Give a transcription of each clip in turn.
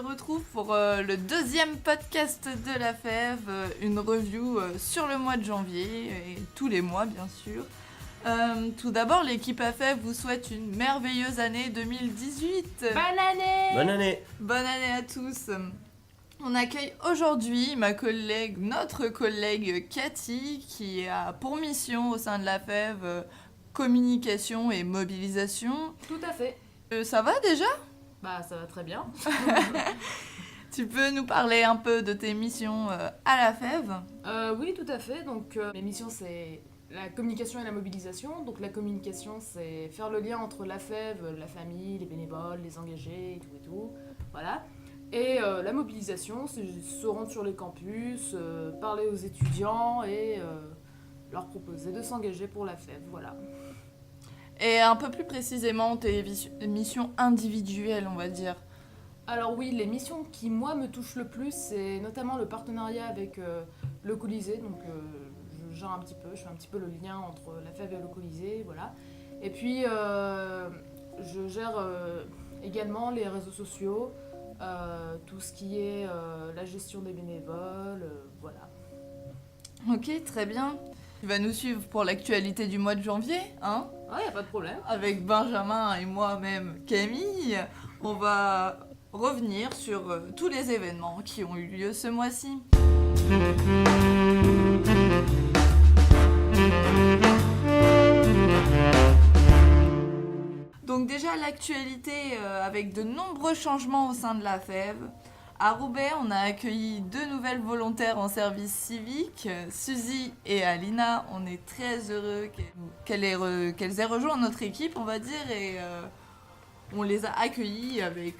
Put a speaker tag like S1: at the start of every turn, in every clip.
S1: retrouve pour le deuxième podcast de la FEV, une review sur le mois de janvier, et tous les mois bien sûr. Tout d'abord, l'équipe AFEV vous souhaite une merveilleuse année 2018.
S2: Bonne année!
S3: Bonne année!
S1: Bonne année à tous. On accueille aujourd'hui notre collègue Cathy, qui a pour mission au sein de la FEV communication et mobilisation.
S2: Tout à fait.
S1: Ça va déjà ?
S2: Bah ça va très bien.
S1: Tu peux nous parler un peu de tes missions à la FEV ?
S2: Oui, tout à fait. Donc mes missions, c'est la communication et la mobilisation. Donc la communication, c'est faire le lien entre la FEV, la famille, les bénévoles, les engagés et tout. Voilà. Et la mobilisation, c'est se rendre sur les campus, parler aux étudiants et leur proposer de s'engager pour la FEV. Voilà.
S1: Et un peu plus précisément, tes missions individuelles, on va dire.
S2: Alors oui, les missions qui, moi, me touchent le plus, c'est notamment le partenariat avec le Colisée. Donc je gère un petit peu, je fais un petit peu le lien entre la FEV et le Colisée, voilà. Et puis je gère également les réseaux sociaux, tout ce qui est la gestion des bénévoles, voilà.
S1: Ok, très bien. Tu vas nous suivre pour l'actualité du mois de janvier, hein ?
S2: Ouais, y a pas de problème.
S1: Avec Benjamin et moi-même Camille, on va revenir sur tous les événements qui ont eu lieu ce mois-ci. Donc déjà l'actualité avec de nombreux changements au sein de la FEV. À Roubaix, on a accueilli 2 nouvelles volontaires en service civique, Suzy et Alina. On est très heureux qu'elles aient rejoint notre équipe, on va dire, et on les a accueillies avec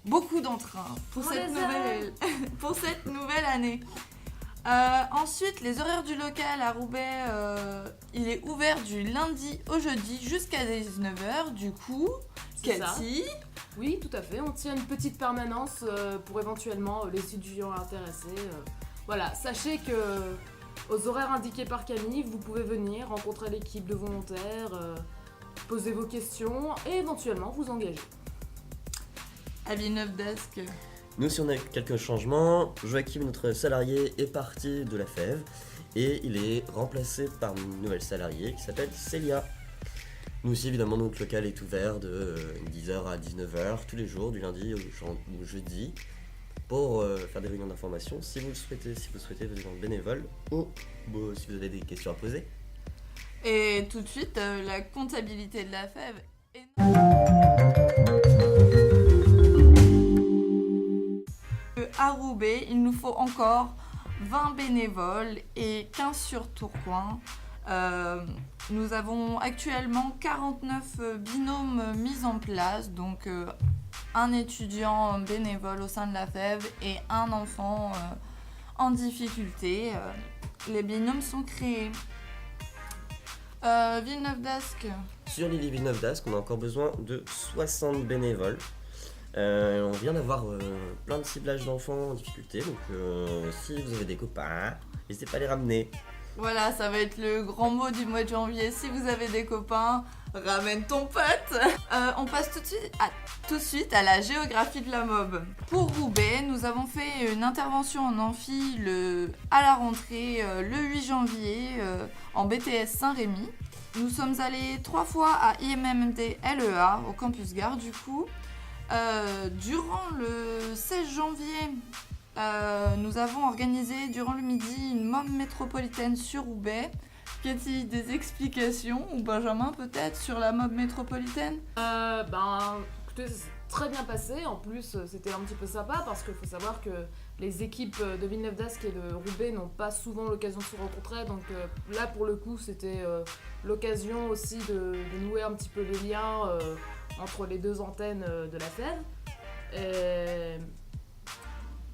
S1: beaucoup d'entrain pour cette nouvelle année. Ensuite, les horaires du local à Roubaix, il est ouvert du lundi au jeudi jusqu'à 19h. Du coup, Cathy...
S2: Oui, tout à fait. On tient une petite permanence pour éventuellement les étudiants intéressés. Voilà, sachez que aux horaires indiqués par Camille, vous pouvez venir rencontrer l'équipe de volontaires, poser vos questions et éventuellement vous engager.
S1: À Villeneuve d'Ascq.
S3: Nous aussi on a quelques changements. Joachim, notre salarié, est parti de la FEV et il est remplacé par une nouvelle salariée qui s'appelle Célia. Nous aussi, évidemment, notre local est ouvert de 10h à 19h tous les jours, du lundi au jeudi, pour faire des réunions d'information si vous le souhaitez, si vous souhaitez venir en bénévole ou si vous avez des questions à poser.
S1: Et tout de suite, la comptabilité de la FEV. À Roubaix, il nous faut encore 20 bénévoles et 15 sur Tourcoing. Nous avons actuellement 49 binômes mis en place, donc un étudiant bénévole au sein de la FEV et un enfant en difficulté. Les binômes sont créés. Villeneuve d'Ascq.
S3: Sur l'île Villeneuve d'Ascq, on a encore besoin de 60 bénévoles. On vient d'avoir plein de ciblages d'enfants en difficulté, donc si vous avez des copains, n'hésitez pas à les ramener.
S1: Voilà, ça va être le grand mot du mois de janvier. Si vous avez des copains, ramène ton pote. On passe tout de suite à la géographie de la mob. Pour Roubaix, nous avons fait une intervention en amphi à la rentrée le 8 janvier en BTS Saint-Rémy. Nous sommes allés 3 fois à IMMD LEA au campus Gare du coup. Durant le 16 janvier, nous avons organisé durant le midi une mob métropolitaine sur Roubaix. Cathy, des explications, ou Benjamin peut-être, sur la mob métropolitaine ?
S2: Écoutez, ça s'est très bien passé. En plus, c'était un petit peu sympa parce qu'il faut savoir que les équipes de Villeneuve d'Ascq et de Roubaix n'ont pas souvent l'occasion de se rencontrer. Donc là, pour le coup, c'était l'occasion aussi de nouer un petit peu les liens entre les deux antennes de la FEV. Et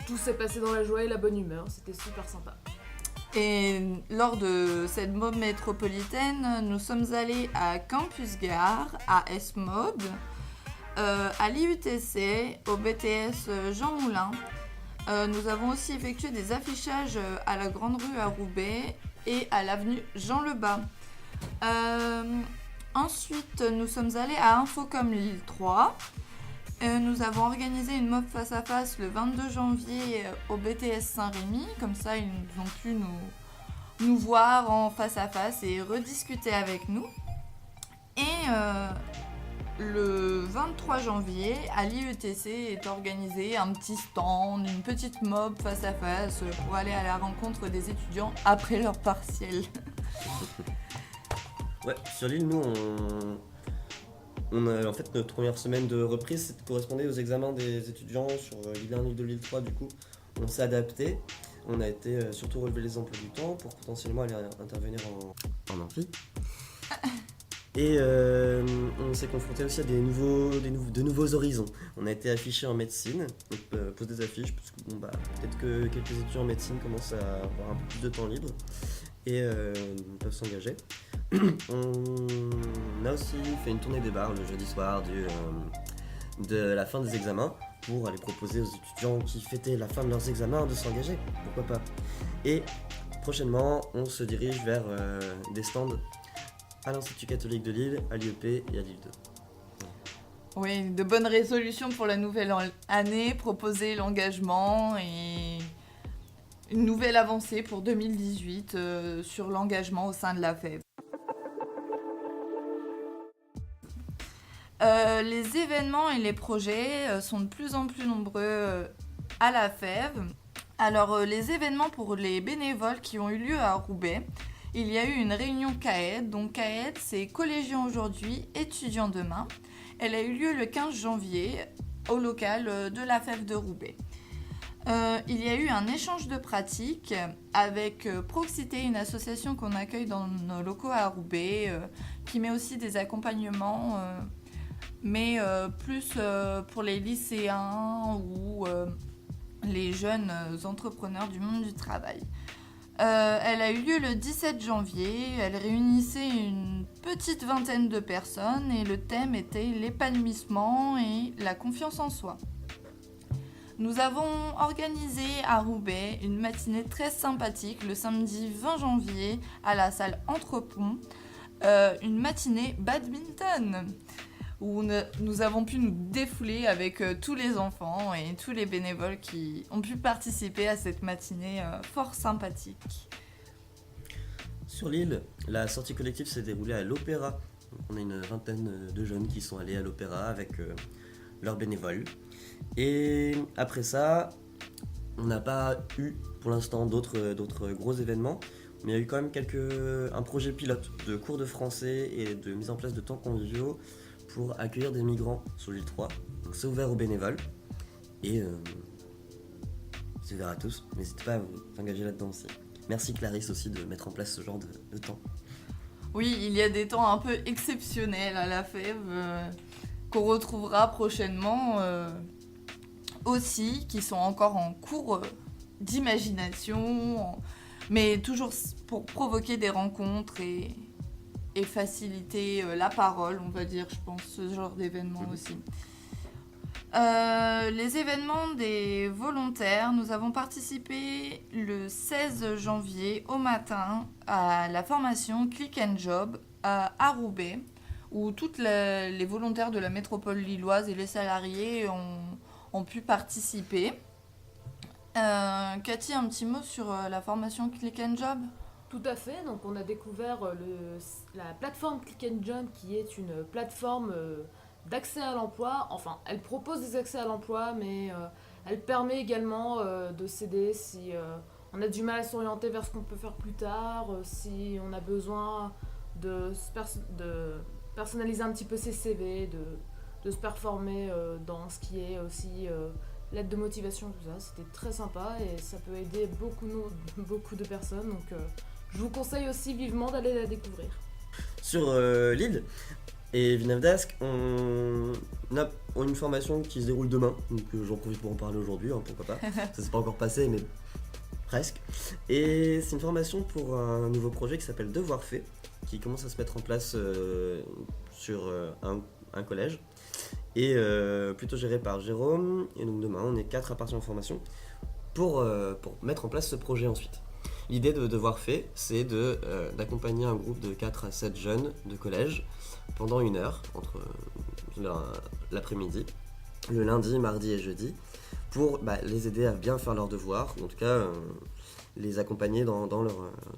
S2: tout s'est passé dans la joie et la bonne humeur, c'était super sympa.
S1: Et lors de cette mob métropolitaine, nous sommes allés à Campus Gare, à S-Mob, à l'IUTC, au BTS Jean Moulin. Nous avons aussi effectué des affichages à la Grande Rue à Roubaix et à l'avenue Jean Lebas. Ensuite, nous sommes allés à Infocom Lille 3 Nous avons organisé une mob face à face le 22 janvier au BTS Saint-Rémy. Comme ça, ils ont pu nous voir en face à face et rediscuter avec nous. Et le 23 janvier, à l'IETC est organisé un petit stand, une petite mob face à face pour aller à la rencontre des étudiants après leur partiel.
S3: Ouais, sur l'île, nous, on a, en fait, notre première semaine de reprise correspondait aux examens des étudiants sur l'île 1, l'île 2, l'île 3. Du coup, on s'est adapté. On a été surtout relever les emplois du temps pour potentiellement aller intervenir en amphi. Et on s'est confronté aussi à de nouveaux horizons. On a été affiché en médecine, donc pose des affiches, parce que peut-être que quelques étudiants en médecine commencent à avoir un peu plus de temps libre et peuvent s'engager. On a aussi fait une tournée des bars le jeudi soir de la fin des examens pour aller proposer aux étudiants qui fêtaient la fin de leurs examens de s'engager, pourquoi pas. Et prochainement, on se dirige vers des stands à l'Institut catholique de Lille, à l'IEP et à l'île 2.
S1: Oui, de bonnes résolutions pour la nouvelle année, proposer l'engagement et une nouvelle avancée pour 2018 sur l'engagement au sein de la FEV. Les événements et les projets sont de plus en plus nombreux à la FEV. Alors, les événements pour les bénévoles qui ont eu lieu à Roubaix, il y a eu une réunion CAED. Donc CAED, c'est collégiens aujourd'hui, étudiants demain. Elle a eu lieu le 15 janvier au local de la FEV de Roubaix. Il y a eu un échange de pratiques avec Proxité, une association qu'on accueille dans nos locaux à Roubaix, qui met aussi des accompagnements, mais plus pour les lycéens ou les jeunes entrepreneurs du monde du travail. Elle a eu lieu le 17 janvier, elle réunissait une petite vingtaine de personnes et le thème était l'épanouissement et la confiance en soi. Nous avons organisé à Roubaix une matinée très sympathique le samedi 20 janvier à la salle Entrepont, une matinée badminton où nous avons pu nous défouler avec tous les enfants et tous les bénévoles qui ont pu participer à cette matinée fort sympathique.
S3: Sur l'île, la sortie collective s'est déroulée à l'Opéra. On a une vingtaine de jeunes qui sont allés à l'Opéra avec leurs bénévoles. Et après ça, on n'a pas eu pour l'instant d'autres gros événements, mais il y a eu quand même un projet pilote de cours de français et de mise en place de temps conviviaux pour accueillir des migrants sur l'île 3. Donc c'est ouvert aux bénévoles et c'est ouvert à tous. N'hésitez pas à vous engager là-dedans aussi. Merci Clarisse aussi de mettre en place ce genre de temps.
S1: Oui, il y a des temps un peu exceptionnels à la FEV qu'on retrouvera prochainement aussi, qui sont encore en cours d'imagination, mais toujours pour provoquer des rencontres et faciliter la parole, on va dire, je pense, ce genre d'événements aussi. Les événements des volontaires, nous avons participé le 16 janvier au matin à la formation Click and Job à Roubaix, où toutes les volontaires de la métropole lilloise et les salariés ont pu participer. Cathy, un petit mot sur la formation Click and Job ?
S2: Tout à fait, donc on a découvert la plateforme Click and Job qui est une plateforme d'accès à l'emploi. Enfin, elle propose des accès à l'emploi, mais elle permet également de s'aider si on a du mal à s'orienter vers ce qu'on peut faire plus tard, si on a besoin de personnaliser un petit peu ses CV, de se performer dans ce qui est aussi l'aide de motivation, tout ça. C'était très sympa et ça peut aider beaucoup de personnes, donc je vous conseille aussi vivement d'aller la découvrir.
S3: Sur l'île et Villeneuve-d'Ascq, on a une formation qui se déroule demain, donc j'en profite pour en parler aujourd'hui, hein, pourquoi pas. Ça s'est pas encore passé, mais presque. Et c'est une formation pour un nouveau projet qui s'appelle Devoir fait, qui commence à se mettre en place sur un collège, et plutôt géré par Jérôme. Et donc demain, on est 4 à partir en formation pour mettre en place ce projet ensuite. L'idée de Devoir fait, c'est d'accompagner un groupe de 4 à 7 jeunes de collège pendant 1 heure, entre l'après-midi, le lundi, mardi et jeudi, pour les aider à bien faire leurs devoirs, ou en tout cas les accompagner dans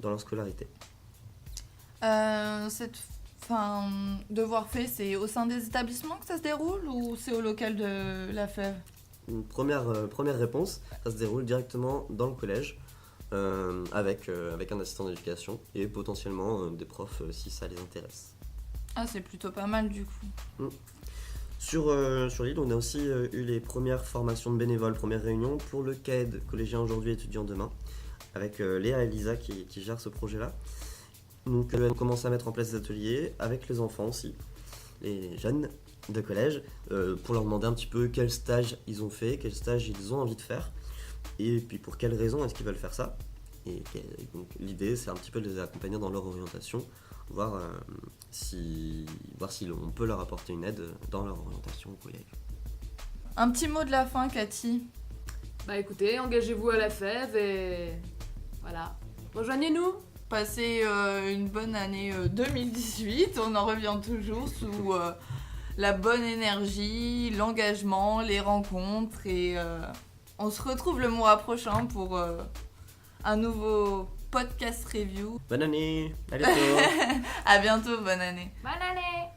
S3: leur scolarité.
S1: Devoir fait, c'est au sein des établissements que ça se déroule ou c'est au local de la FEV?
S3: Une première réponse, ça se déroule directement dans le collège, avec un assistant d'éducation et potentiellement des profs si ça les intéresse.
S1: Ah, c'est plutôt pas mal du coup.
S3: Sur l'île, on a aussi eu les premières formations de bénévoles, premières réunions pour le CAED, collégien aujourd'hui, étudiant demain, avec Léa et Lisa qui gèrent ce projet-là. Donc on commence à mettre en place des ateliers avec les enfants aussi, les jeunes de collège, pour leur demander un petit peu quel stage ils ont fait, quel stage ils ont envie de faire, et puis pour quelles raisons est-ce qu'ils veulent faire ça. Et donc l'idée, c'est un petit peu de les accompagner dans leur orientation, voir si on peut leur apporter une aide dans leur orientation au collège.
S1: Un petit mot de la fin, Cathy.
S2: Bah écoutez, engagez-vous à la FEV et voilà, rejoignez-nous.
S1: Passez une bonne année 2018, on en revient toujours sous la bonne énergie, l'engagement, les rencontres et on se retrouve le mois prochain pour un nouveau podcast review.
S3: Bonne année, à bientôt.
S1: À bientôt, bonne année.
S2: Bonne année.